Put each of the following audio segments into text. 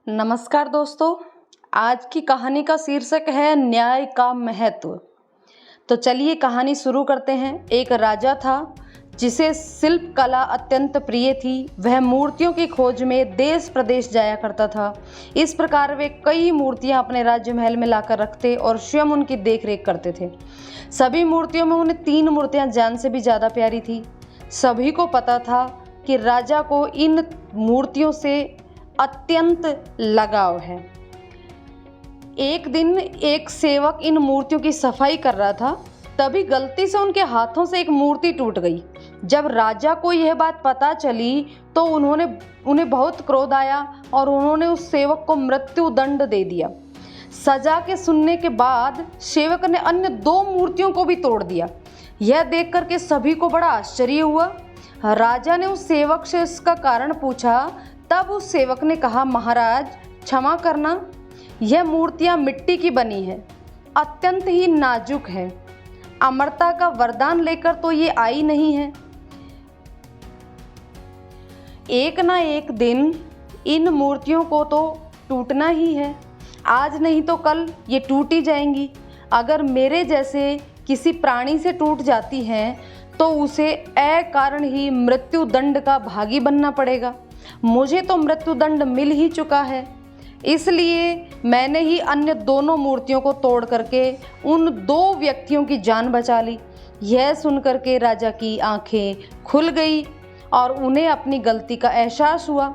नमस्कार दोस्तों। आज की कहानी का शीर्षक है न्याय का महत्व। तो चलिए कहानी शुरू करते हैं। एक राजा था जिसे शिल्प कला अत्यंत प्रिय थी। वह मूर्तियों की खोज में देश प्रदेश जाया करता था। इस प्रकार वे कई मूर्तियां अपने राज्य महल में लाकर रखते और स्वयं उनकी देखरेख करते थे। सभी मूर्तियों में उन्हें 3 मूर्तियां जान से भी ज़्यादा प्यारी थी। सभी को पता था कि राजा को इन मूर्तियों से अत्यंत लगाव है। एक दिन एक सेवक इन मूर्तियों की सफाई कर रहा था, तभी गलती से उनके हाथों से एक मूर्ति टूट गई। जब राजा को यह बात पता चली तो उन्हें बहुत क्रोध आया और उन्होंने उस सेवक को मृत्यु दंड दे दिया। सजा के सुनने के बाद सेवक ने अन्य 2 मूर्तियों को भी तोड़ दिया। यह देख करके सभी को बड़ा आश्चर्य हुआ। राजा ने उस सेवक से इसका कारण पूछा। तब उस सेवक ने कहा, महाराज क्षमा करना, यह मूर्तियां मिट्टी की बनी है, अत्यंत ही नाजुक है। अमरता का वरदान लेकर तो ये आई नहीं है। एक ना एक दिन इन मूर्तियों को तो टूटना ही है। आज नहीं तो कल ये टूट ही जाएंगी। अगर मेरे जैसे किसी प्राणी से टूट जाती हैं तो उसे अकारण ही मृत्यु दंड का भागी बनना पड़ेगा। मुझे तो मृत्यु दंड मिल ही चुका है, इसलिए मैंने ही अन्य दोनों मूर्तियों को तोड़ करके उन 2 व्यक्तियों की जान बचा ली। यह सुनकर के राजा की आंखें खुल गई और उन्हें अपनी गलती का एहसास हुआ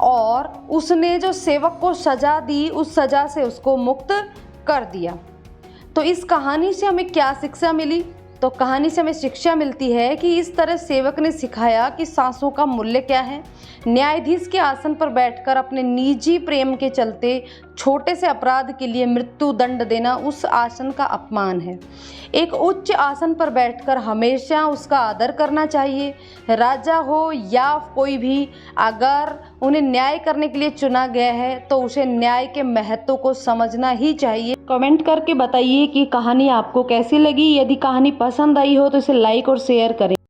और उसने जो सेवक को सजा दी उस सजा से उसको मुक्त कर दिया। तो इस कहानी से हमें क्या शिक्षा मिली? तो कहानी से हमें शिक्षा मिलती है कि इस तरह सेवक ने सिखाया कि सांसों का मूल्य क्या है। न्यायाधीश के आसन पर बैठकर अपने निजी प्रेम के चलते छोटे से अपराध के लिए मृत्यु दंड देना उस आसन का अपमान है। एक उच्च आसन पर बैठकर हमेशा उसका आदर करना चाहिए। राजा हो या कोई भी, अगर उन्हें न्याय करने के लिए चुना गया है तो उसे न्याय के महत्व को समझना ही चाहिए। कमेंट करके बताइए कि कहानी आपको कैसी लगी। यदि कहानी पसंद आई हो तो इसे लाइक और शेयर करें।